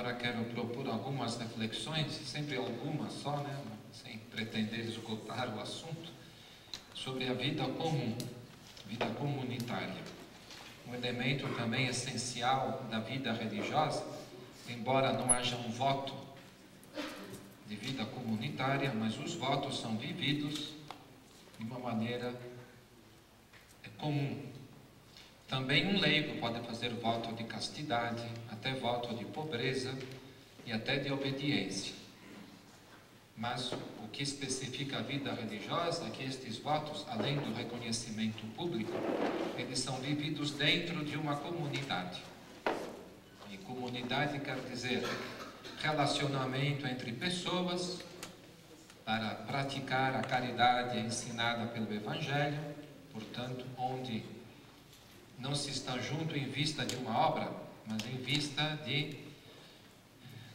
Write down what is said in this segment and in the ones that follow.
agora quero propor algumas reflexões, sempre algumas só, né? Sem pretender esgotar o assunto, sobre a vida comum, vida comunitária. Um elemento também essencial da vida religiosa, embora não haja um voto de vida comunitária, mas os votos são vividos de uma maneira comum. Também um leigo pode fazer voto de castidade, até voto de pobreza e até de obediência. Mas o que especifica a vida religiosa é que estes votos, além do reconhecimento público, eles são vividos dentro de uma comunidade. E comunidade quer dizer relacionamento entre pessoas para praticar a caridade ensinada pelo Evangelho, portanto, onde não se está junto em vista de uma obra, mas em vista de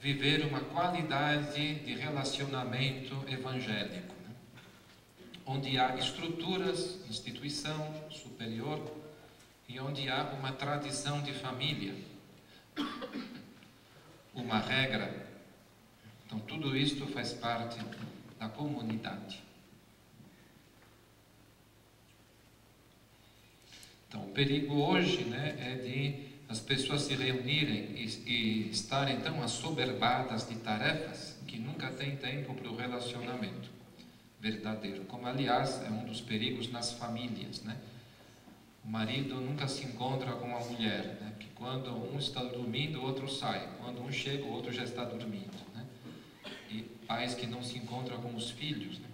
viver uma qualidade de relacionamento evangélico, né? Onde há estruturas, instituição superior e onde há uma tradição de família, uma regra. Então, tudo isto faz parte da comunidade. Então, o perigo hoje, né, é de as pessoas se reunirem e estarem tão assoberbadas de tarefas que nunca têm tempo para o relacionamento verdadeiro. Como, aliás, é um dos perigos nas famílias, né? O marido nunca se encontra com a mulher, né? Porque quando um está dormindo, o outro sai. Quando um chega, o outro já está dormindo, né? E pais que não se encontram com os filhos, né?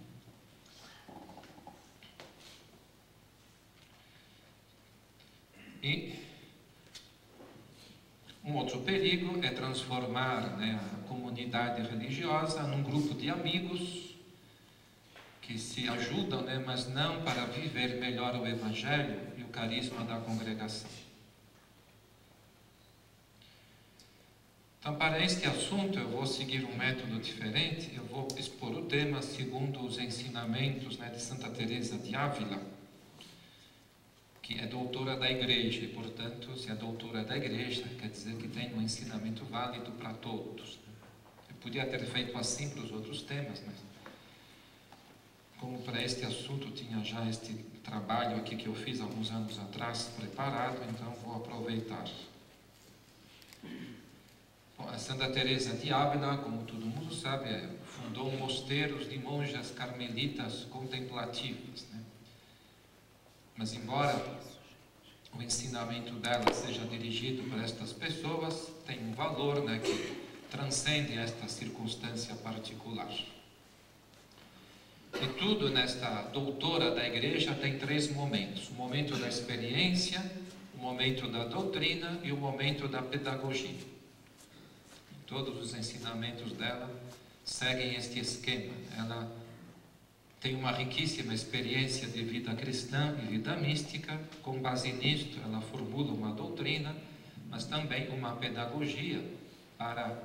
E um outro perigo é transformar, né, a comunidade religiosa num grupo de amigos que se ajudam, né, mas não para viver melhor o Evangelho e o carisma da congregação. Então, para este assunto, eu vou seguir um método diferente. Eu vou expor o tema segundo os ensinamentos, né, de Santa Teresa de Ávila, que é doutora da Igreja, e, portanto, se é doutora da Igreja, quer dizer que tem um ensinamento válido para todos. Eu podia ter feito assim para os outros temas, mas como para este assunto tinha já este trabalho aqui que eu fiz alguns anos atrás preparado, então vou aproveitar. Bom, a Santa Teresa de Ávila, como todo mundo sabe, fundou mosteiros de monjas carmelitas contemplativas, né? Mas embora o ensinamento dela seja dirigido para estas pessoas, tem um valor, né, que transcende esta circunstância particular. E tudo nesta doutora da Igreja tem três momentos: o momento da experiência, o momento da doutrina e o momento da pedagogia. Todos os ensinamentos dela seguem este esquema. Ela tem uma riquíssima experiência de vida cristã e vida mística. Com base nisto, ela formula uma doutrina, mas também uma pedagogia para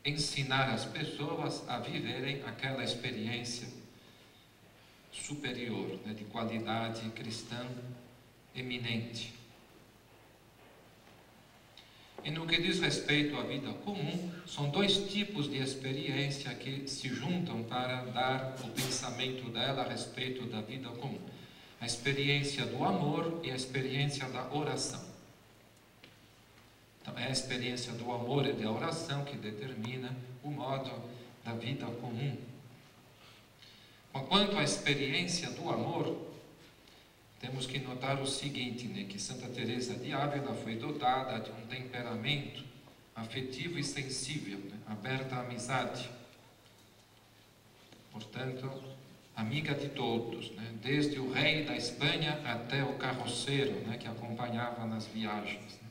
ensinar as pessoas a viverem aquela experiência superior, né, de qualidade cristã eminente. E no que diz respeito à vida comum, são dois tipos de experiência que se juntam para dar o pensamento dela a respeito da vida comum: a experiência do amor e a experiência da oração. Então, é a experiência do amor e da oração que determina o modo da vida comum. Quanto à experiência do amor, temos que notar o seguinte, né, que Santa Teresa de Ávila foi dotada de um temperamento afetivo e sensível, né, aberta à amizade. Portanto, amiga de todos, né, desde o rei da Espanha até o carroceiro, né, que acompanhava nas viagens, né.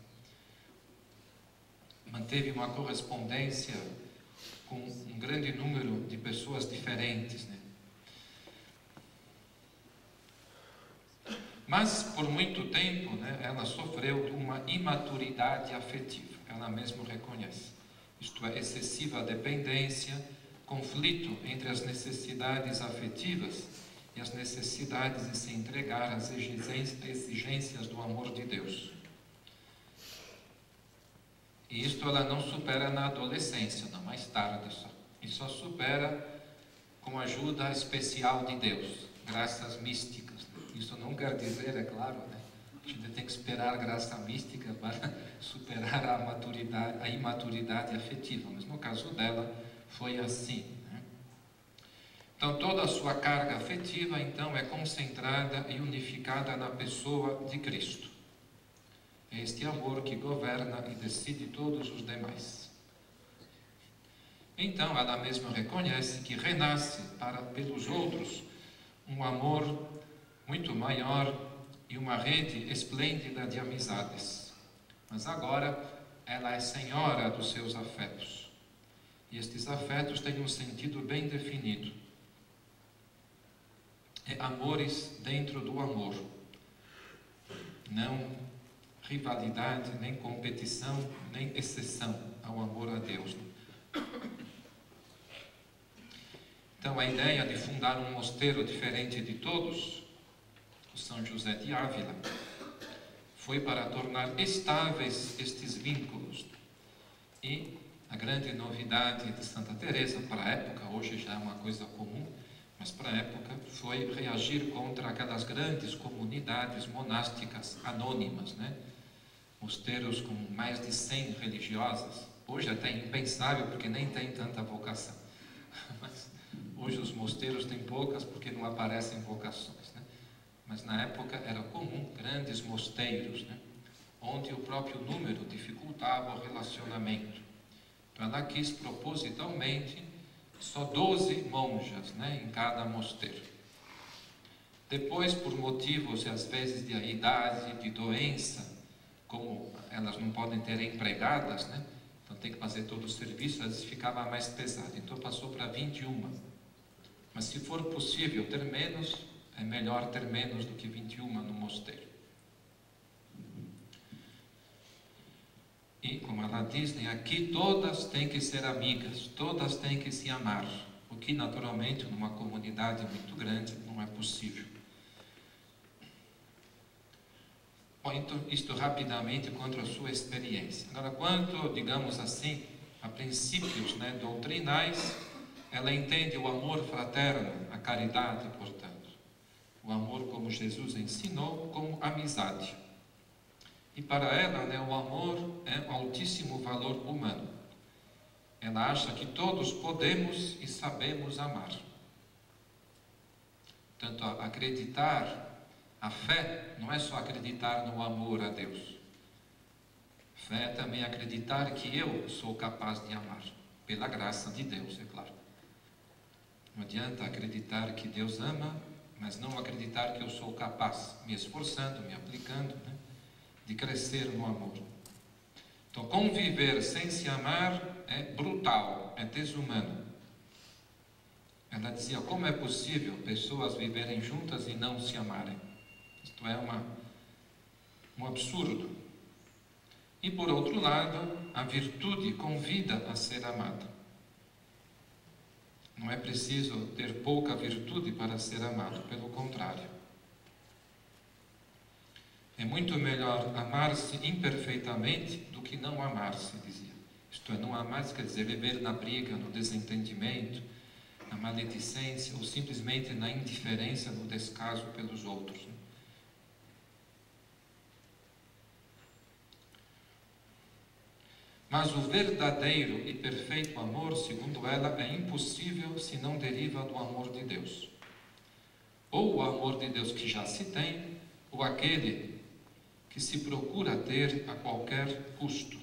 Manteve uma correspondência com um grande número de pessoas diferentes, né. Mas, por muito tempo, né, ela sofreu de uma imaturidade afetiva. Ela mesma reconhece. Isto é, excessiva dependência, conflito entre as necessidades afetivas e as necessidades de se entregar às exigências do amor de Deus. E isto ela não supera na adolescência, não, mais tarde só. E só supera com a ajuda especial de Deus, graças místicas. Isso não quer dizer, é claro, né? A gente tem que esperar graça mística para superar a imaturidade afetiva, mas no caso dela foi assim, né? Então toda a sua carga afetiva então é concentrada e unificada na pessoa de Cristo. É este amor que governa e decide todos os demais. Então ela mesma reconhece que renasce pelos outros um amor muito maior e uma rede esplêndida de amizades. Mas agora ela é senhora dos seus afetos. E estes afetos têm um sentido bem definido. É amores dentro do amor. Não rivalidade, nem competição, nem exceção ao amor a Deus. Então a ideia de fundar um mosteiro diferente de todos, o São José de Ávila, foi para tornar estáveis estes vínculos. E a grande novidade de Santa Teresa para a época, hoje já é uma coisa comum, mas para a época foi reagir contra aquelas grandes comunidades monásticas anônimas, né? Mosteiros com mais de 100 religiosas. Hoje até é impensável porque nem tem tanta vocação. Mas hoje os mosteiros têm poucas porque não aparecem vocações, né? Mas na época era comum grandes mosteiros, né? Onde o próprio número dificultava o relacionamento. Então ela quis propositalmente só 12 monjas, né, em cada mosteiro. Depois, por motivos às vezes de idade, de doença, como elas não podem ter empregadas, né, então tem que fazer todo o serviço, às vezes ficava mais pesado. Então passou para 21. Mas se for possível ter menos, é melhor ter menos do que 21 no mosteiro. E, como ela diz, né, aqui todas têm que ser amigas, todas têm que se amar, o que naturalmente numa comunidade muito grande não é possível. Bom, então, isto rapidamente contra a sua experiência. Agora, quanto, digamos assim, a princípios, né, doutrinais, ela entende o amor fraterno, a caridade, portanto, o amor como Jesus ensinou, como amizade. E para ela, né, o amor é um altíssimo valor humano. Ela acha que todos podemos e sabemos amar. Portanto, acreditar, a fé não é só acreditar no amor a Deus. Fé é também acreditar que eu sou capaz de amar, pela graça de Deus, é claro. Não adianta acreditar que Deus ama, mas não acreditar que eu sou capaz, me esforçando, me aplicando, né, de crescer no amor. Então, conviver sem se amar é brutal, é desumano. Ela dizia, como é possível pessoas viverem juntas e não se amarem? Isto é um absurdo. E por outro lado, a virtude convida a ser amada. Não é preciso ter pouca virtude para ser amado, pelo contrário. É muito melhor amar-se imperfeitamente do que não amar-se, dizia. Isto é, não amar-se quer dizer viver na briga, no desentendimento, na maledicência ou simplesmente na indiferença, no descaso pelos outros. Mas o verdadeiro e perfeito amor, segundo ela, é impossível se não deriva do amor de Deus. Ou o amor de Deus que já se tem, ou aquele que se procura ter a qualquer custo.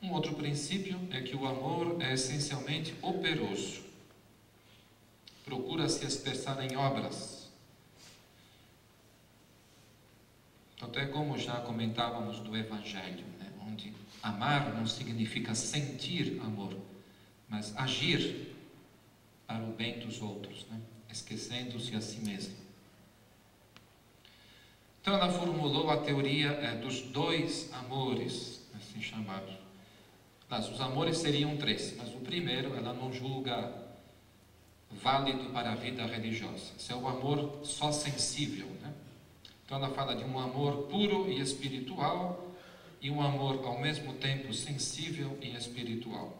Um outro princípio é que o amor é essencialmente operoso. Procura se expressar em obras. Tanto é como já comentávamos do Evangelho, né, onde amar não significa sentir amor, mas agir para o bem dos outros, né, esquecendo-se a si mesmo. Então ela formulou a teoria dos 2 amores, assim chamados. Mas os amores seriam 3, mas o primeiro ela não julga válido para a vida religiosa. Esse é o amor só sensível, né? Então ela fala de um amor puro e espiritual e um amor ao mesmo tempo sensível e espiritual.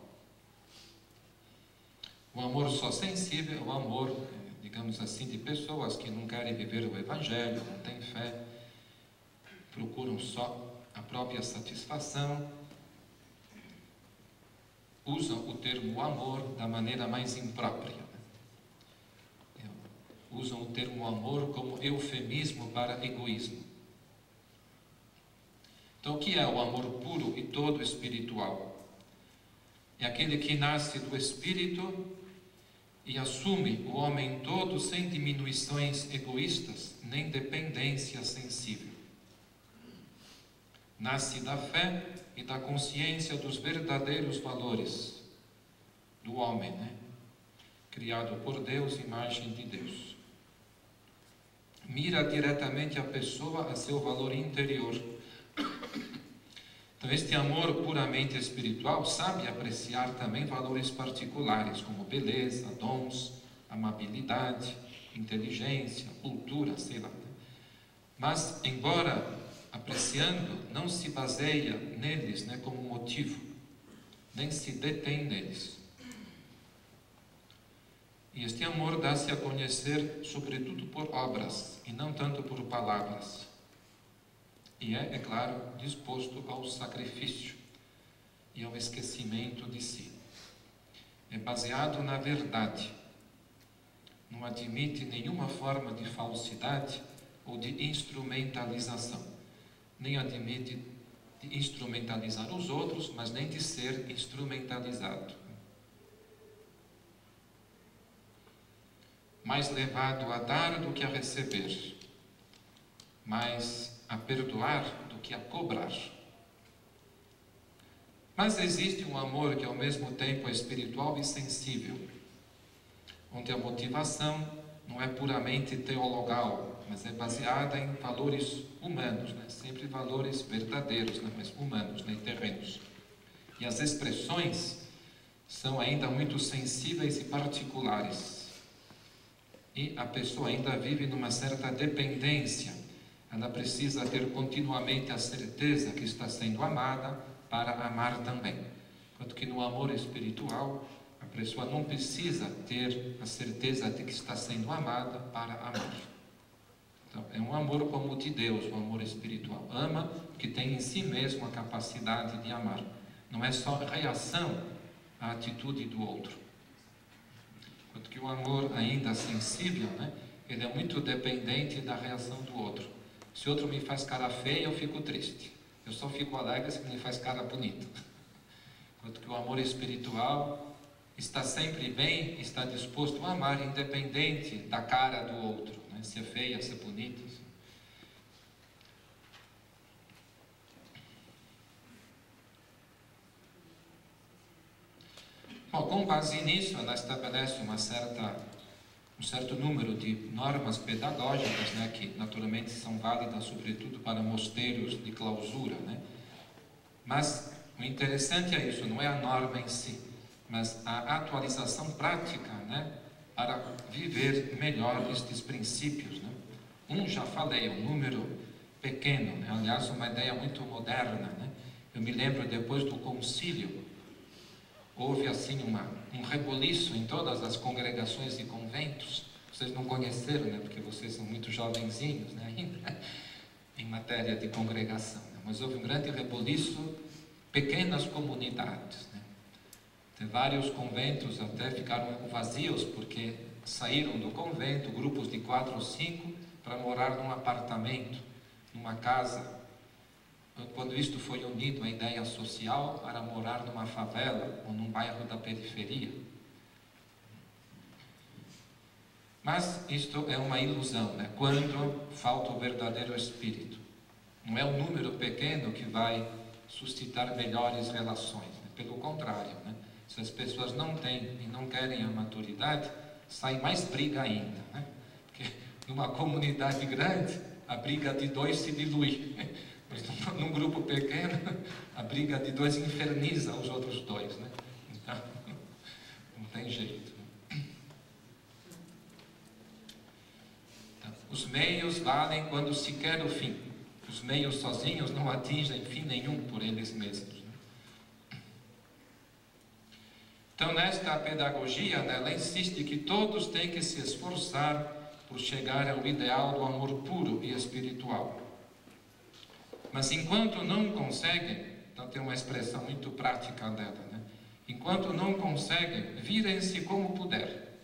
O amor só sensível é o amor, digamos assim, de pessoas que não querem viver o Evangelho, não têm fé, procuram só a própria satisfação, usam o termo amor da maneira mais imprópria. Usam o termo amor como eufemismo para egoísmo. Então, o que é o amor puro e todo espiritual? É aquele que nasce do Espírito e assume o homem todo sem diminuições egoístas, nem dependência sensível. Nasce da fé e da consciência dos verdadeiros valores do homem, criado por Deus, imagem de Deus. Mira diretamente a pessoa a seu valor interior. Então, este amor puramente espiritual sabe apreciar também valores particulares, como beleza, dons, amabilidade, inteligência, cultura, sei lá. Mas, embora apreciando, não se baseia neles como motivo, nem se detém neles. E este amor dá-se a conhecer sobretudo por obras, e não tanto por palavras. E é claro, disposto ao sacrifício e ao esquecimento de si. É baseado na verdade. Não admite nenhuma forma de falsidade ou de instrumentalização. Nem admite de instrumentalizar os outros, mas nem de ser instrumentalizado. Mais levado a dar do que a receber. Mais a perdoar do que a cobrar. Mas existe um amor que ao mesmo tempo é espiritual e sensível, onde a motivação não é puramente teologal, mas é baseada em valores humanos, sempre valores verdadeiros, mas humanos, terrenos. E as expressões são ainda muito sensíveis e particulares. E a pessoa ainda vive numa certa dependência. Ela precisa ter continuamente a certeza que está sendo amada para amar também. Enquanto que no amor espiritual, a pessoa não precisa ter a certeza de que está sendo amada para amar. Então, é um amor como o de Deus, o amor espiritual. Ama porque tem em si mesmo a capacidade de amar. Não é só reação à atitude do outro. Enquanto que o amor ainda sensível, ele é muito dependente da reação do outro. Se outro me faz cara feia, eu fico triste. Eu só fico alegre se ele me faz cara bonita. Enquanto que o amor espiritual está sempre bem, está disposto a amar, independente da cara do outro, se é feia, se é bonita. Bom, com base nisso, ela estabelece um certo número de normas pedagógicas, que naturalmente são válidas sobretudo para mosteiros de clausura, Mas o interessante é isso, não é a norma em si, mas a atualização prática, para viver melhor estes princípios, já falei, um número pequeno, aliás, uma ideia muito moderna, Eu me lembro, depois do concílio, houve assim um reboliço em todas as congregações e conventos. Vocês não conheceram, porque vocês são muito jovenzinhos, ainda, em matéria de congregação. Mas houve um grande reboliço, pequenas comunidades. Vários conventos até ficaram vazios, porque saíram do convento grupos de 4 ou 5 para morar num apartamento, numa casa. Quando isto foi unido à ideia social para morar numa favela ou num bairro da periferia. Mas isto é uma ilusão, quando falta o verdadeiro espírito. Não é um número pequeno que vai suscitar melhores relações, pelo contrário, Se as pessoas não têm e não querem a maturidade, sai mais briga ainda, Porque numa comunidade grande, a briga de 2 se dilui. Mas num grupo pequeno, a briga de 2 inferniza os outros 2, Então, não tem jeito. Então, os meios valem quando se quer o fim. os meios sozinhos não atingem fim nenhum por eles mesmos. Então, nesta pedagogia, ela insiste que todos têm que se esforçar por chegar ao ideal do amor puro e espiritual. Mas enquanto não conseguem, então tem uma expressão muito prática dela, né? Enquanto não conseguem, virem-se como puder,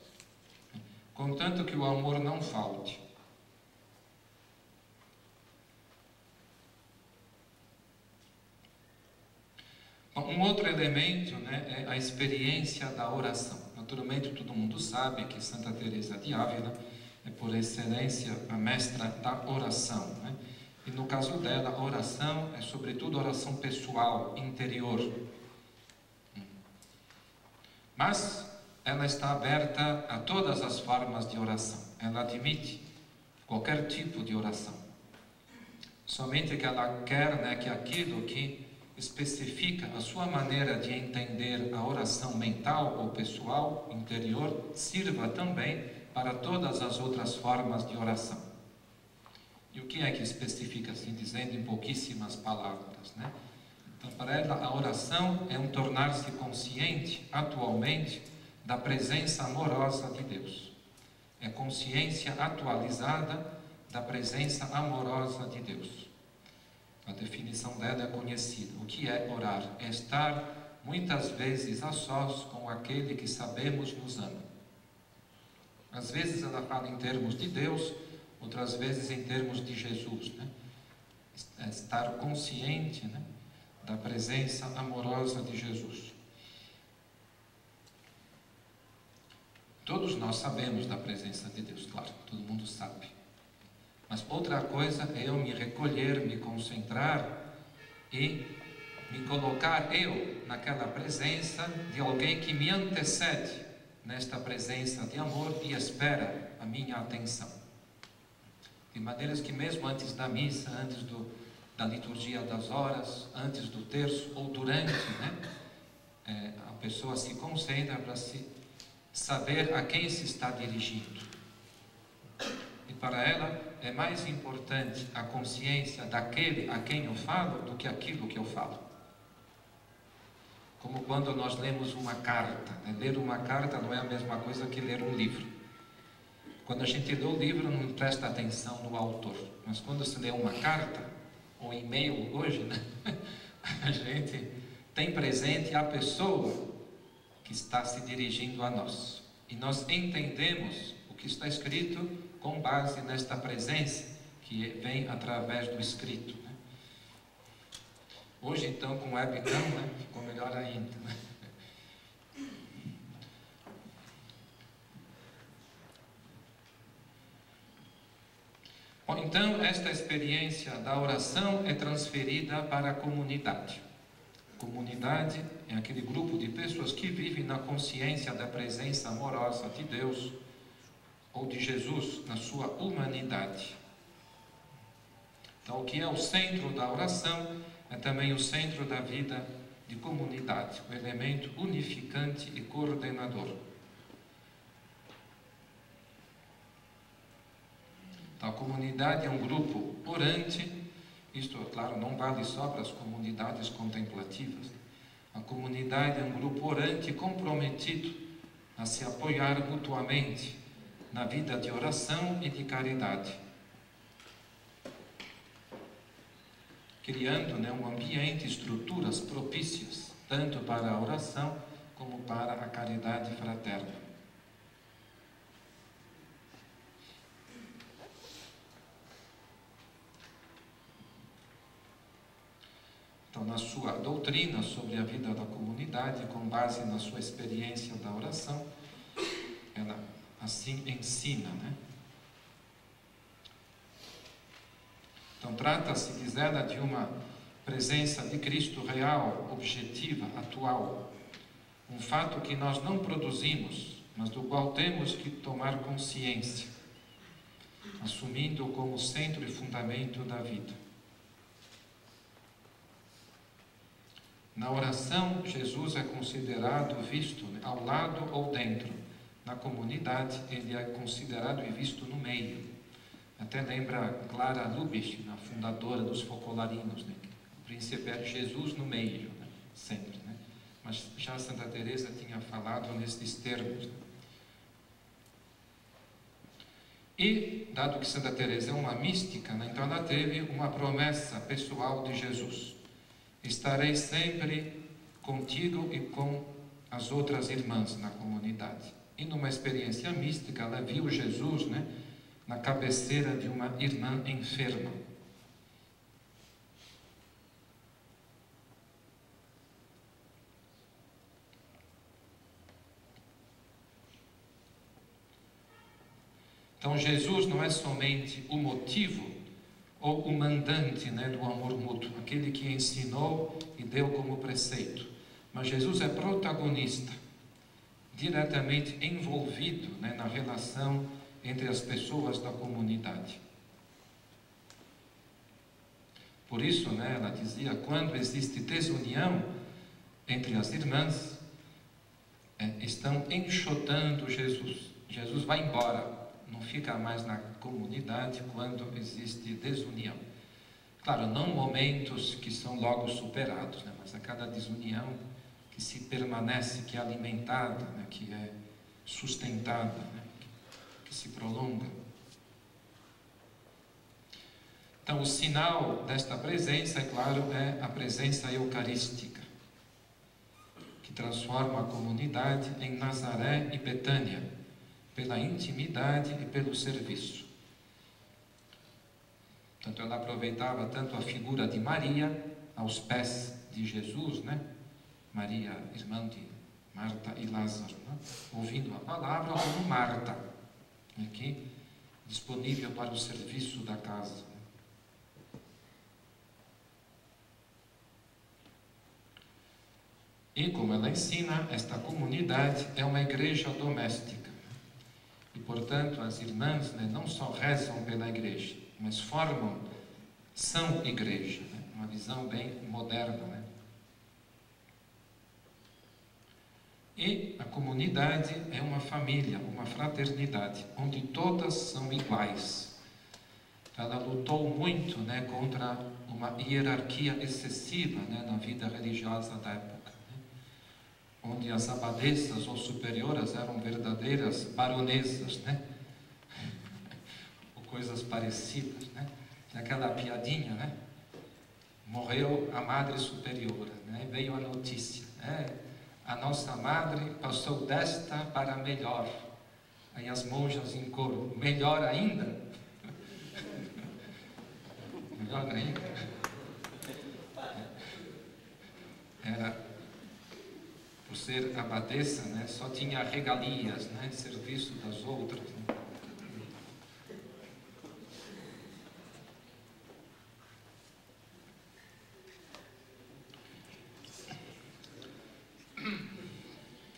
contanto que o amor não falte. Um outro elemento, né, é a experiência da oração. Naturalmente, todo mundo sabe que Santa Teresa de Ávila é, por excelência, a mestra da oração, né? E no caso dela, a oração é sobretudo oração pessoal, interior. Mas ela está aberta a todas as formas de oração. Ela admite qualquer tipo de oração. Somente que ela quer, né, que aquilo que especifica a sua maneira de entender a oração mental ou pessoal, interior, sirva também para todas as outras formas de oração. E o que é que especifica, assim dizendo, em pouquíssimas palavras, né? Então, para ela, a oração é um tornar-se consciente, atualmente, da presença amorosa de Deus. É consciência atualizada da presença amorosa de Deus. A definição dela é conhecida. O que é orar? É estar, muitas vezes, a sós com aquele que sabemos nos ama. Às vezes ela fala em termos de Deus, outras vezes em termos de Jesus, né? É estar consciente, né, da presença amorosa de Jesus. Todos nós sabemos da presença de Deus, claro, todo mundo sabe. Mas outra coisa é eu me recolher, me concentrar e me colocar eu naquela presença de alguém que me antecede nesta presença de amor e espera a minha atenção. De maneiras que mesmo antes da missa, antes da liturgia das horas, antes do terço ou durante, né, a pessoa se concentra para se saber a quem se está dirigindo. E para ela é mais importante a consciência daquele a quem eu falo do que aquilo que eu falo. Como quando nós lemos uma carta, né? Ler uma carta não é a mesma coisa que ler um livro. Quando a gente lê o livro não presta atenção no autor, mas quando se lê uma carta ou e-mail hoje, né? A gente tem presente a pessoa que está se dirigindo a nós. E nós entendemos o que está escrito com base nesta presença que vem através do escrito, né? Hoje, então, com o webcam, né, ficou melhor ainda, né? Bom, então, esta experiência da oração é transferida para a comunidade. Comunidade é aquele grupo de pessoas que vivem na consciência da presença amorosa de Deus ou de Jesus na sua humanidade. Então, o que é o centro da oração é também o centro da vida de comunidade, o elemento unificante e coordenador. Então, a comunidade é um grupo orante. Isto, claro, não vale só para as comunidades contemplativas. A comunidade é um grupo orante comprometido a se apoiar mutuamente na vida de oração e de caridade, criando, né, um ambiente, estruturas propícias tanto para a oração como para a caridade fraterna. Então, na sua doutrina sobre a vida da comunidade, com base na sua experiência da oração, ela assim ensina, né? Então, trata-se, diz ela, de uma presença de Cristo real, objetiva, atual. Um fato que nós não produzimos, mas do qual temos que tomar consciência, assumindo-o como centro e fundamento da vida. Na oração, Jesus é considerado, visto ao lado ou dentro. Na comunidade, ele é considerado e visto no meio. Até lembra Clara Lubich, a fundadora dos Focolarinos, né? O princípio é Jesus no meio, né? Sempre, né? Mas já Santa Teresa tinha falado nesses termos, né? E, dado que Santa Teresa é uma mística, né? Então ela teve uma promessa pessoal de Jesus: estarei sempre contigo e com as outras irmãs na comunidade. E numa experiência mística, ela viu Jesus, né, na cabeceira de uma irmã enferma. Então Jesus não é somente o motivo ou o mandante, né, do amor mútuo, aquele que ensinou e deu como preceito, mas Jesus é protagonista, diretamente envolvido, né, na relação entre as pessoas da comunidade. Por isso, né, ela dizia, quando existe desunião entre as irmãs, estão enxotando Jesus. Jesus vai embora, não fica mais na comunidade quando existe desunião. Claro, não momentos que são logo superados, né, mas a cada desunião que se permanece, que é alimentada, né, que é sustentada, né, que se prolonga. Então, o sinal desta presença, é claro, é a presença eucarística, que transforma a comunidade em Nazaré e Betânia, pela intimidade e pelo serviço. Portanto, ela aproveitava tanto a figura de Maria, aos pés de Jesus, né? Maria, irmã de Marta e Lázaro, né? Ouvindo a palavra, como Marta, aqui, disponível para o serviço da casa. E, como ela ensina, esta comunidade é uma igreja doméstica. E, portanto, as irmãs, né, não só rezam pela igreja, mas são igreja, né? Uma visão bem moderna, né? E a comunidade é uma família, uma fraternidade, onde todas são iguais. Ela lutou muito, né, contra uma hierarquia excessiva, né, na vida religiosa da época, né? Onde as abadesas ou superioras eram verdadeiras baronesas, né? Ou coisas parecidas, né? Tem aquela piadinha, né? Morreu a madre superiora, né? Veio a notícia, né? A nossa madre passou desta para melhor. Aí as monjas em coro, melhor ainda? Melhor ainda? Era, por ser abadesa, né, só tinha regalias, né, serviço das outras, né?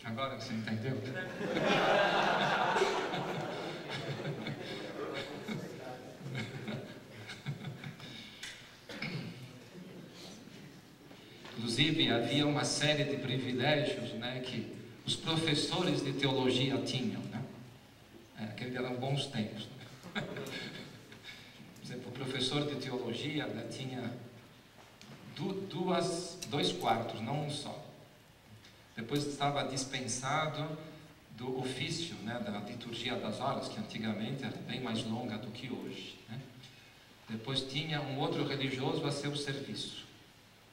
Agora você entendeu? Inclusive, havia uma série de privilégios, né, que os professores de teologia tinham, né? Aqueles eram bons tempos, né? Por exemplo, o professor de teologia, né, tinha dois quartos, não um só. Depois estava dispensado do ofício, né, da liturgia das horas, que antigamente era bem mais longa do que hoje, né? Depois tinha um outro religioso a seu serviço,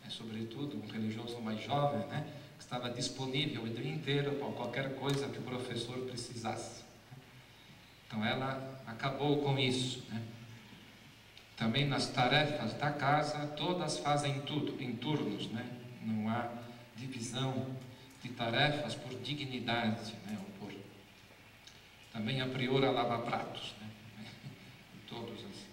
sobretudo um religioso mais jovem, né, que estava disponível o dia inteiro para qualquer coisa que o professor precisasse. Então ela acabou com isso, né? Também nas tarefas da casa, todas fazem tudo em turnos, né? Não há divisão de tarefas por dignidade, né? Ou por... Também a priora lava pratos, né? Todos assim.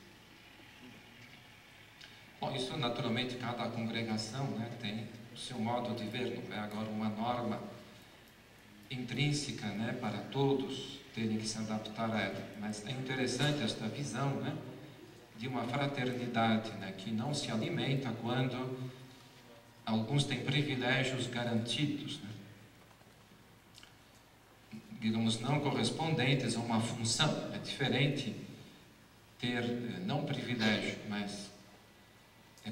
Bom, isso naturalmente cada congregação, né, tem o seu modo de ver, não é agora uma norma intrínseca, né, para todos terem que se adaptar a ela. Mas é interessante esta visão, né, de uma fraternidade, né, que não se alimenta quando alguns têm privilégios garantidos, né, digamos, não correspondentes a uma função. É diferente ter, não privilégio, mas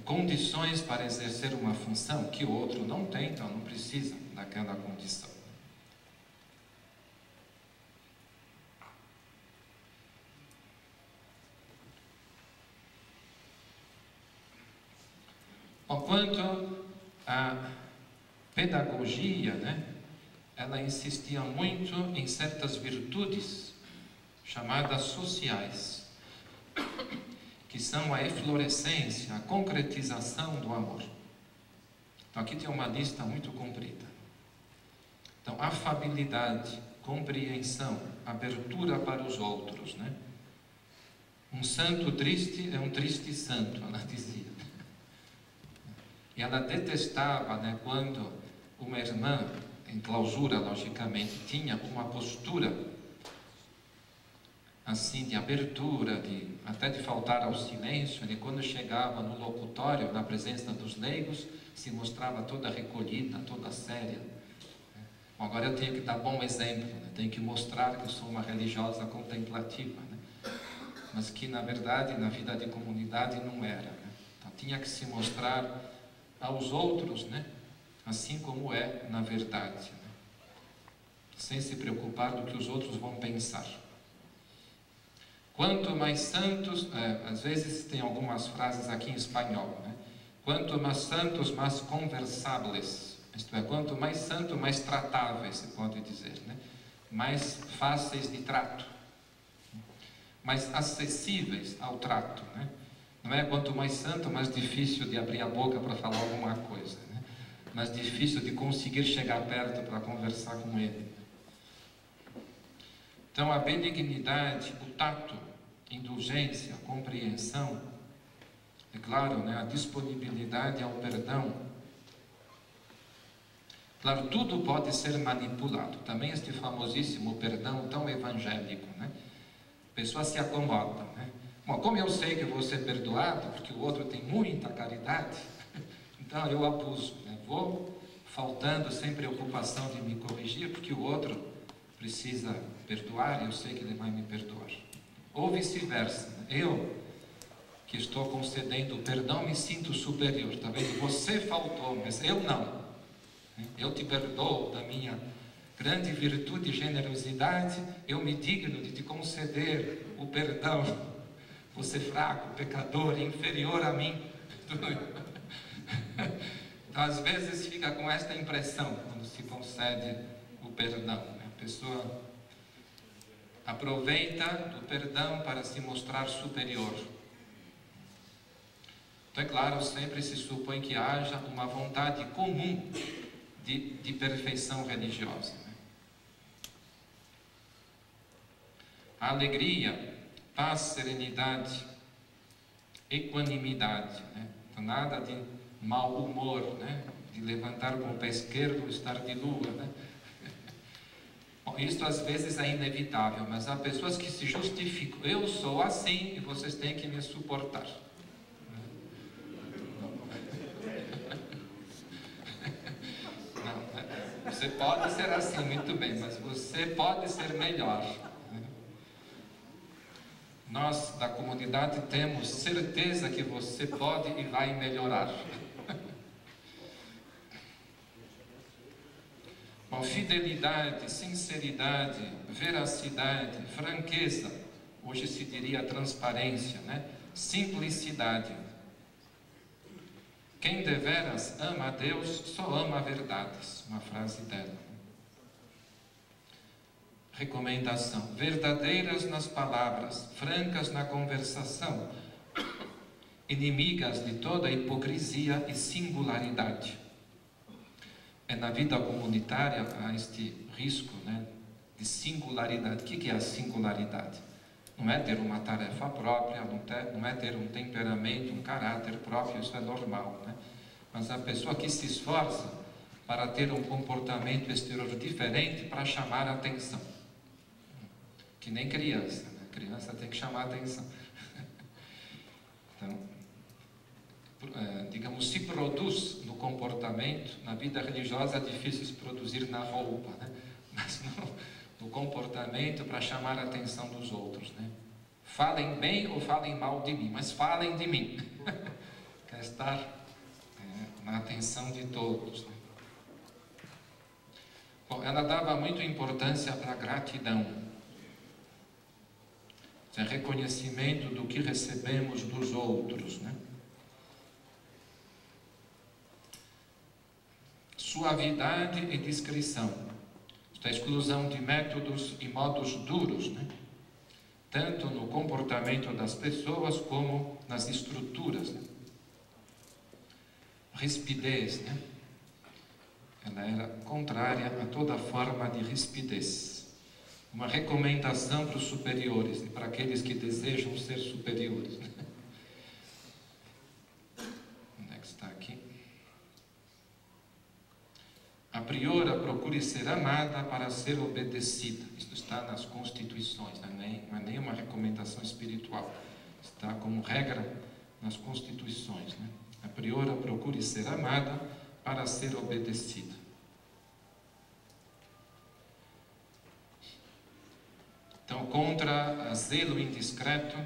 condições para exercer uma função que o outro não tem, então não precisa daquela condição. Bom, quanto à pedagogia, ela insistia muito em certas virtudes chamadas sociais, que são a eflorescência, a concretização do amor. Então aqui tem uma lista muito comprida. Então, afabilidade, compreensão, abertura para os outros, Um santo triste é um triste santo, ela dizia. E ela detestava, quando uma irmã, em clausura, logicamente, tinha uma postura assim de abertura, até de faltar ao silêncio, e quando chegava no locutório, na presença dos leigos, se mostrava toda recolhida, toda séria. Bom, agora eu tenho que dar bom exemplo, tenho que mostrar que eu sou uma religiosa contemplativa, mas que na verdade na vida de comunidade não era. Então tinha que se mostrar aos outros, assim como é na verdade, sem se preocupar do que os outros vão pensar. Quanto mais santos, às vezes tem algumas frases aqui em espanhol, quanto mais santos, mais conversables, isto é, quanto mais santo, mais tratáveis, se pode dizer, mais fáceis de trato, mais acessíveis ao trato, Não é quanto mais santo, mais difícil de abrir a boca para falar alguma coisa, mais difícil de conseguir chegar perto para conversar com ele. Então a benignidade, o tato, indulgência, compreensão, é claro, a disponibilidade ao perdão. Claro, tudo pode ser manipulado. Também este famosíssimo perdão tão evangélico, A pessoa se acomoda, Bom, como eu sei que eu vou ser perdoado, porque o outro tem muita caridade, então eu abuso, Vou faltando sem preocupação de me corrigir, porque o outro precisa perdoar e eu sei que ele vai me perdoar. Ou vice-versa, eu que estou concedendo o perdão me sinto superior, tá vendo? Você faltou, mas eu não. Eu te perdoo da minha grande virtude e generosidade, eu me digno de te conceder o perdão. Você fraco, pecador, inferior a mim. Então, às vezes fica com esta impressão quando se concede o perdão. A pessoa aproveita do perdão para se mostrar superior. Então, é claro, sempre se supõe que haja uma vontade comum de perfeição religiosa. A alegria, paz, serenidade, equanimidade, Então, nada de mau humor, de levantar com o pé esquerdo, estar de lua, Bom, isso às vezes é inevitável, mas há pessoas que se justificam. Eu sou assim e vocês têm que me suportar. Não, você pode ser assim, muito bem, mas você pode ser melhor. Nós, da comunidade, temos certeza que você pode e vai melhorar. Bom, fidelidade, sinceridade, veracidade, franqueza, hoje se diria transparência, simplicidade. Quem deveras ama a Deus só ama verdades, uma frase dela. Recomendação: verdadeiras nas palavras, francas na conversação, inimigas de toda hipocrisia e singularidade. Na vida comunitária há este risco, de singularidade. O que é a singularidade? Não é ter uma tarefa própria, não é ter um temperamento, um caráter próprio, isso é normal, Mas a pessoa que se esforça para ter um comportamento exterior diferente para chamar a atenção. Que nem criança, Criança tem que chamar a atenção. Então, digamos, se produz no comportamento. Na vida religiosa é difícil se produzir na roupa, mas no comportamento para chamar a atenção dos outros, falem bem ou falem mal de mim, mas falem de mim. Quer estar na atenção de todos. Né? Bom, ela dava muita importância para a gratidão. É reconhecimento do que recebemos dos outros. Né? Suavidade e discrição. A exclusão de métodos e modos duros, né? Tanto no comportamento das pessoas como nas estruturas. Né? Rispidez, né? Ela era contrária a toda forma de rispidez. Uma recomendação para os superiores e para aqueles que desejam ser superiores. Né? Onde é que está aqui? A priora procure ser amada para ser obedecida. Isso está nas constituições, não é nem uma recomendação espiritual. Está como regra nas constituições. Né? A priora procure ser amada para ser obedecida. Então, contra zelo indiscreto,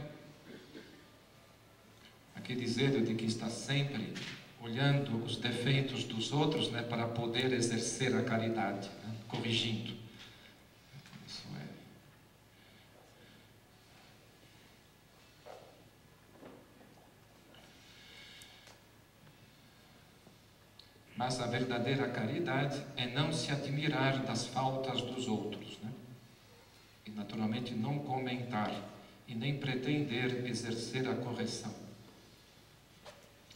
aquele zelo de que está sempre olhando os defeitos dos outros, né, para poder exercer a caridade, né, corrigindo. Isso é. Mas a verdadeira caridade é não se admirar das faltas dos outros, né? E naturalmente não comentar e nem pretender exercer a correção.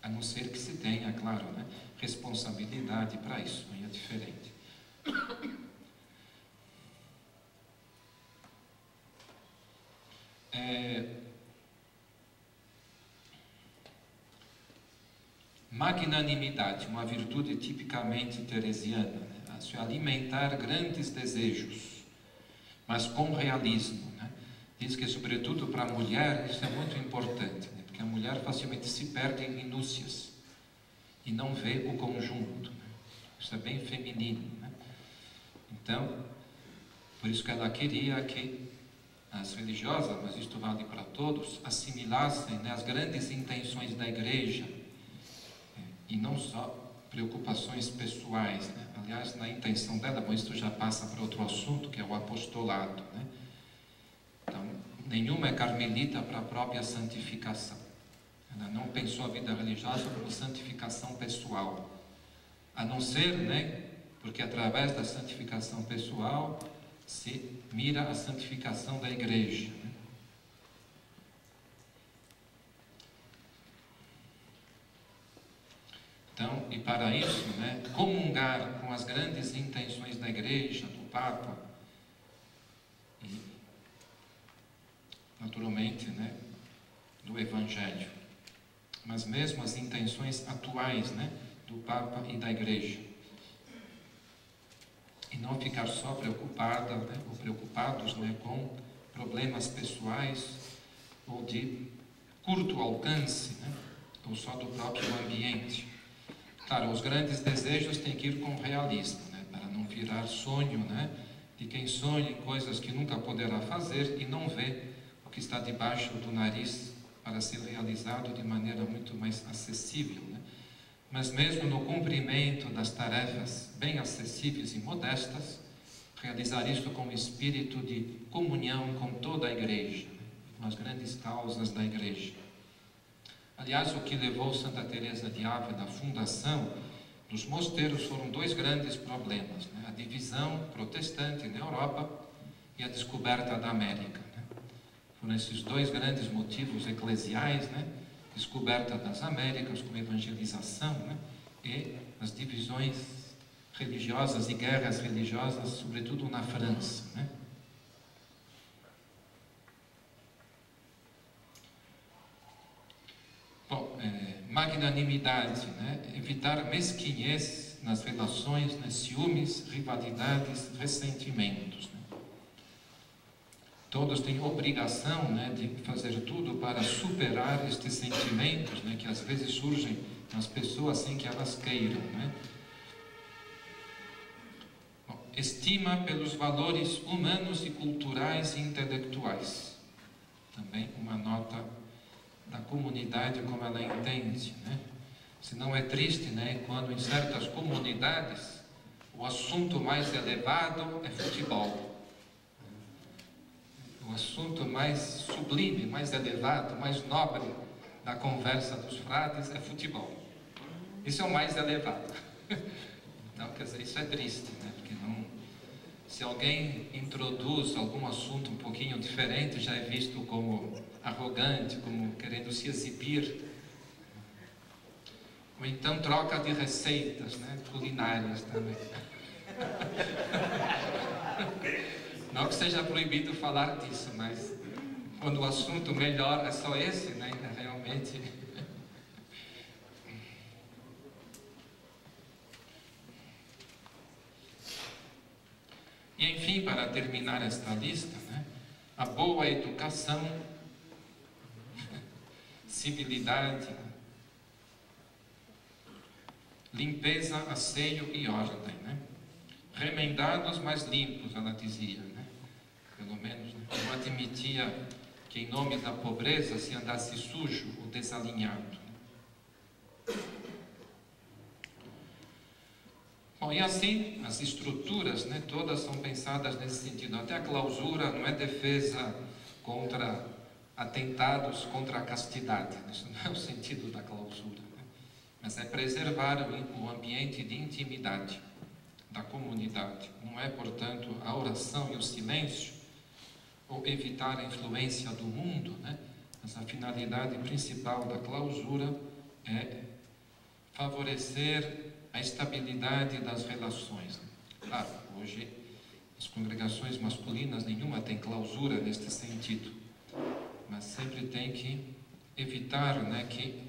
A não ser que se tenha, claro, né, responsabilidade para isso, aí é diferente. Magnanimidade, uma virtude tipicamente teresiana, né? Se alimentar grandes desejos, mas com realismo. Né? Diz que, sobretudo para a mulher, isso é muito importante, né? Porque a mulher facilmente se perde em minúcias e não vê o conjunto. Né? Isso é bem feminino. Né? Então, por isso que ela queria que as religiosas, mas isto vale para todos, assimilassem, né, as grandes intenções da igreja, e não só preocupações pessoais. Né? Aliás, na intenção dela, bom, isto já passa para outro assunto, que é o apostolado. Né? Então, nenhuma é carmelita para a própria santificação. Ela não pensou a vida religiosa como santificação pessoal. A não ser, né, porque através da santificação pessoal se mira a santificação da igreja. Né? Então, e para isso, né, comungar com as grandes intenções da igreja, do Papa, e, naturalmente, né, do Evangelho, mas mesmo as intenções atuais, né, do Papa e da igreja. E não ficar só preocupada, né, ou preocupados, né, com problemas pessoais ou de curto alcance, né, ou só do próprio ambiente. Claro, os grandes desejos têm que ir com realismo, né, para não virar sonho, né, de quem sonha em coisas que nunca poderá fazer e não vê o que está debaixo do nariz para ser realizado de maneira muito mais acessível. Né? Mas mesmo no cumprimento das tarefas bem acessíveis e modestas, realizar isto com espírito de comunhão com toda a igreja, né, com as grandes causas da igreja. Aliás, o que levou Santa Teresa de Ávila à fundação dos mosteiros foram dois grandes problemas, né? A divisão protestante na Europa e a descoberta da América. Né? Foram esses dois grandes motivos eclesiais, né? Descoberta das Américas como evangelização, né? E as divisões religiosas e guerras religiosas, sobretudo na França. Né? Bom, magnanimidade, né? Evitar mesquinhez nas relações, né? Ciúmes, rivalidades, ressentimentos. Né? Todos têm obrigação, né, de fazer tudo para superar estes sentimentos, né, que às vezes surgem nas pessoas sem que elas queiram. Né? Bom, estima pelos valores humanos e culturais e intelectuais. também uma nota da comunidade como ela entende, né? Se não é triste, né, quando em certas comunidades o assunto mais elevado é futebol. O assunto mais sublime, mais elevado, mais nobre da conversa dos frades é futebol. Isso é o mais elevado. Então, quer dizer, isso é triste, né? Porque não, se alguém introduz algum assunto um pouquinho diferente, já é visto como arrogante, como querendo se exibir. Ou então troca de receitas, né, culinárias também. Não que seja proibido falar disso, mas quando o assunto melhor é só esse, né, realmente. E enfim, para terminar esta lista, né, a boa educação, civilidade, limpeza, asseio e ordem, né? Remendados, mas limpos, ela dizia, né? Pelo menos, né? Não admitia que em nome da pobreza se andasse sujo ou desalinhado. Bom, e assim, as estruturas, né, todas são pensadas nesse sentido. Até a clausura não é defesa contra atentados contra a castidade. Isso não é o sentido da clausura, né? Mas é preservar o ambiente de intimidade da comunidade. Não é, portanto, a oração e o silêncio ou evitar a influência do mundo, né? Mas a finalidade principal da clausura é favorecer a estabilidade das relações. Claro, hoje as congregações masculinas nenhuma tem clausura neste sentido, mas sempre tem que evitar, né, que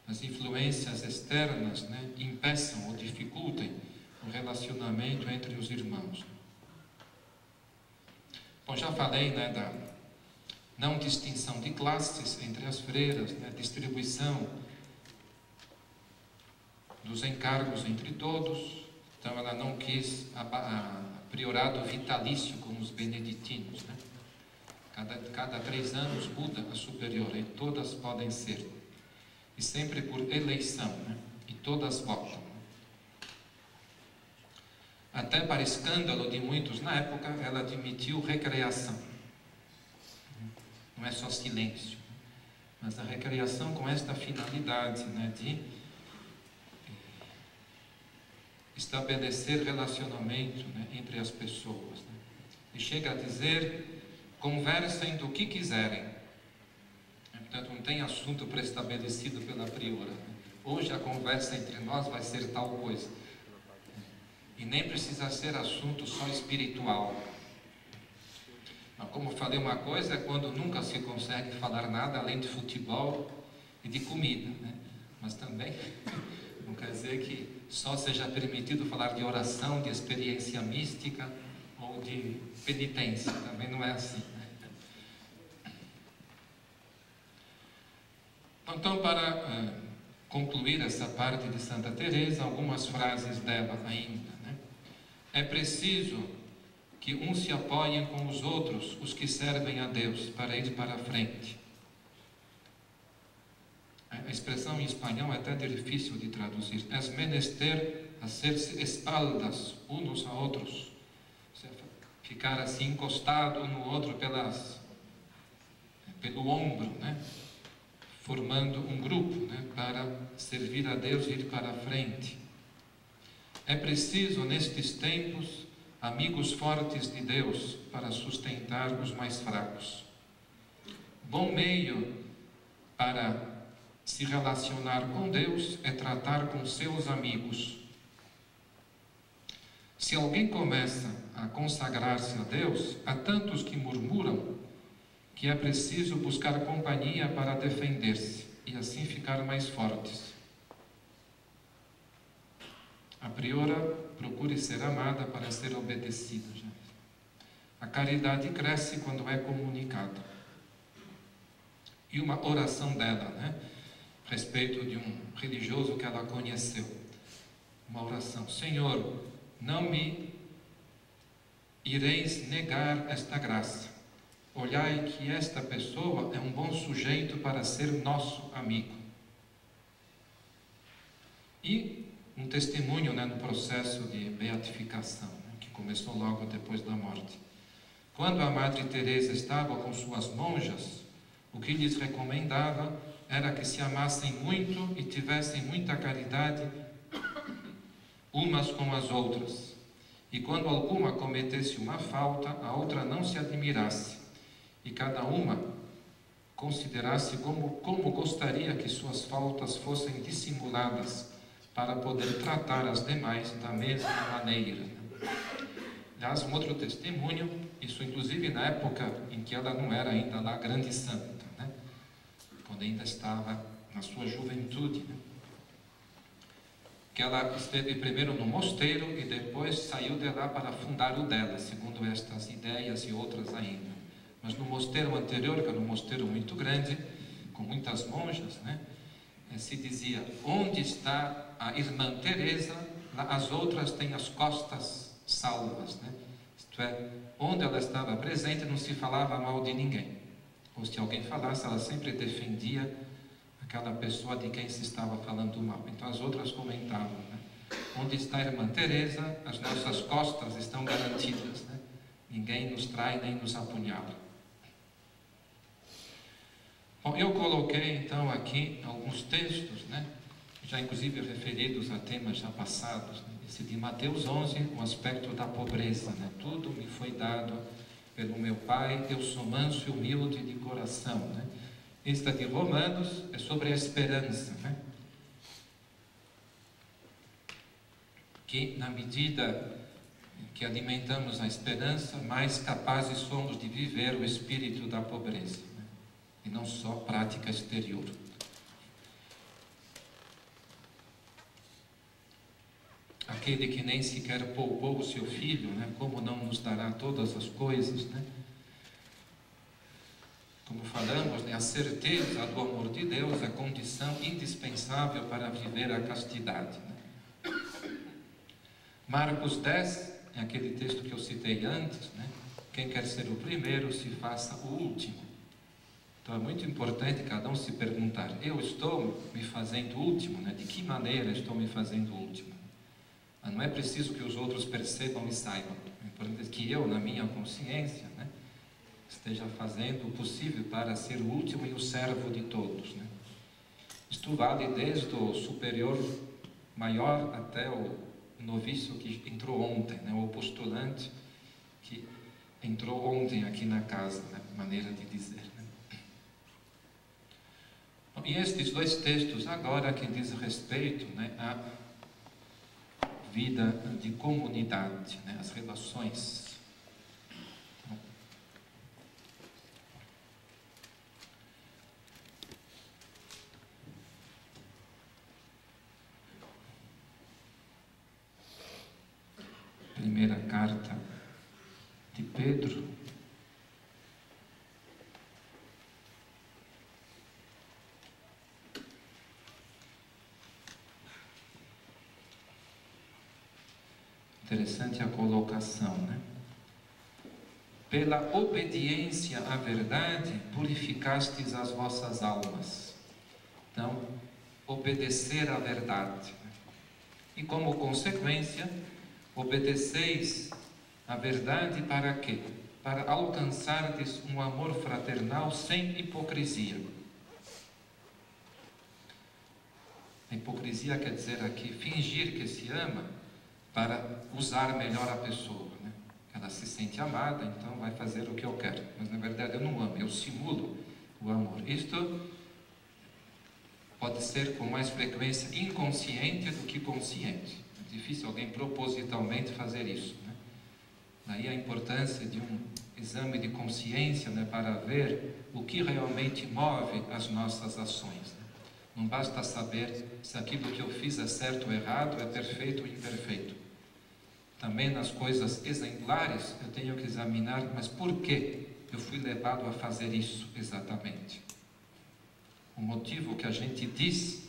as influências externas, né, impeçam ou dificultem o relacionamento entre os irmãos. Bom, já falei, né, da não distinção de classes entre as freiras, né, distribuição dos encargos entre todos. Então ela não quis priorado vitalício como os beneditinos, né? Cada 3 anos muda a superiora e todas podem ser, e sempre por eleição, né? E todas votam. Até para escândalo de muitos na época, ela admitiu recreação. Não é só silêncio, mas a recreação com esta finalidade, né, de estabelecer relacionamento, né, entre as pessoas, né? E chega a dizer: conversem do que quiserem. Portanto, não tem assunto pré-estabelecido pela priora, né? Hoje a conversa entre nós vai ser tal coisa. E nem precisa ser assunto só espiritual. Mas, como falei, uma coisa é quando nunca se consegue falar nada além de futebol e de comida, né? Mas também não quer dizer que só seja permitido falar de oração, de experiência mística ou de penitência. Também não é assim, né? Então, para concluir essa parte de Santa Teresa, algumas frases dela ainda, né? É preciso que uns se apoiem com os outros, os que servem a Deus, para ir para a frente. A expressão em espanhol é até difícil de traduzir. Es menester hacer-se espaldas uns a outros. Ficar assim encostado um no outro pelo ombro, né? Formando um grupo, né, para servir a Deus e ir para a frente. É preciso, nestes tempos, amigos fortes de Deus para sustentar os mais fracos. Bom meio para se relacionar com Deus é tratar com seus amigos. Se alguém começa a consagrar-se a Deus, há tantos que murmuram que é preciso buscar companhia para defender-se e assim ficar mais fortes. A priora procure ser amada para ser obedecida. A caridade cresce quando é comunicada. E uma oração dela, né, a respeito de um religioso que ela conheceu. Uma oração: Senhor, não me ireis negar esta graça, olhai que esta pessoa é um bom sujeito para ser nosso amigo. E um testemunho, né, no processo de beatificação, né, que começou logo depois da morte. Quando a Madre Teresa estava com suas monjas, o que lhes recomendava era que se amassem muito e tivessem muita caridade umas com as outras. E quando alguma cometesse uma falta, a outra não se admirasse, e cada uma considerasse como gostaria que suas faltas fossem dissimuladas, para poder tratar as demais da mesma maneira. Aliás, um outro testemunho, isso inclusive na época em que ela não era ainda lá grande santa, né? Quando ainda estava na sua juventude, né? Que ela esteve primeiro no mosteiro e depois saiu de lá para fundar o dela, segundo estas ideias e outras ainda. Mas no mosteiro anterior, que era um mosteiro muito grande, com muitas monjas, né? Se dizia, onde está a irmã Teresa, as outras têm as costas salvas, né? Isto é, onde ela estava presente não se falava mal de ninguém, ou se alguém falasse, ela sempre defendia aquela pessoa de quem se estava falando mal. Então as outras comentavam, né? Onde está a irmã Teresa, as nossas costas estão garantidas, né? Ninguém nos trai nem nos apunhala. Bom, eu coloquei então aqui alguns textos, né, já inclusive referidos a temas já passados, né, esse de Mateus 11, o aspecto da pobreza, né, tudo me foi dado pelo meu Pai, eu sou manso e humilde de coração, né. Esta de Romanos é sobre a esperança, né, que na medida que alimentamos a esperança, mais capazes somos de viver o espírito da pobreza. E não só prática exterior. Aquele que nem sequer poupou o seu filho, né? Como não nos dará todas as coisas, né? Como falamos, né? A certeza do amor de Deus é a condição indispensável para viver a castidade, né? Marcos 10 é aquele texto que eu citei antes, né? Quem quer ser o primeiro, se faça o último. Então é muito importante cada um se perguntar, eu estou me fazendo último, né? De que maneira estou me fazendo último? Mas não é preciso que os outros percebam e saibam. O importante é que eu, na minha consciência, né, esteja fazendo o possível para ser o último e o servo de todos, né? Isto vale desde o superior maior até o noviço que entrou ontem, né? O postulante que entrou ontem aqui na casa, né? Maneira de dizer. E estes dois textos agora que diz respeito, né, à vida de comunidade, né, as relações. Primeira carta de Pedro. Interessante a colocação, né? Pela obediência à verdade, purificastes as vossas almas. Então, obedecer à verdade. E como consequência, obedeceis à verdade para quê? Para alcançardes um amor fraternal sem hipocrisia. A hipocrisia quer dizer aqui, fingir que se ama, para usar melhor a pessoa, né? Ela se sente amada, então vai fazer o que eu quero, mas na verdade eu não amo, eu simulo o amor. Isto pode ser com mais frequência inconsciente do que consciente. É difícil alguém propositalmente fazer isso, né? Daí a importância de um exame de consciência, né, para ver o que realmente move as nossas ações, né? Não basta saber se aquilo que eu fiz é certo ou errado, é perfeito ou imperfeito. Também nas coisas exemplares eu tenho que examinar, mas por que eu fui levado a fazer isso exatamente? O motivo que a gente diz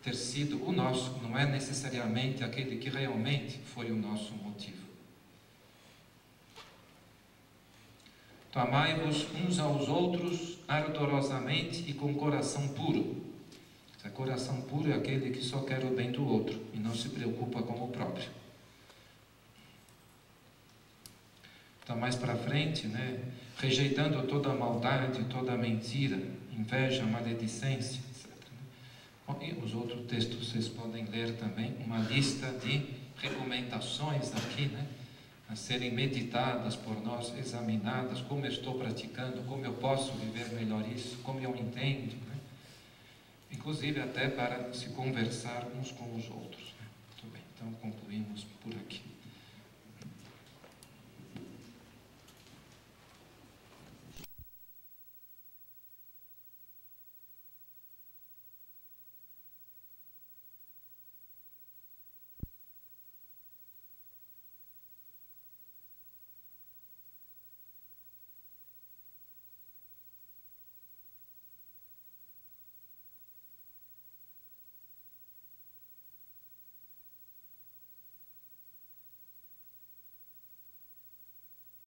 ter sido o nosso não é necessariamente aquele que realmente foi o nosso motivo. Então, amai-vos uns aos outros ardorosamente e com coração puro. Coração puro é aquele que só quer o bem do outro e não se preocupa com o próprio. Então, mais para frente, rejeitando toda a maldade, toda a mentira, inveja, maledicência, etc. E os outros textos vocês podem ler também, uma lista de recomendações aqui, a serem meditadas por nós, examinadas, como eu estou praticando, como eu posso viver melhor isso, como eu entendo, inclusive até para se conversar uns com os outros. Muito bem, então concluímos por aqui.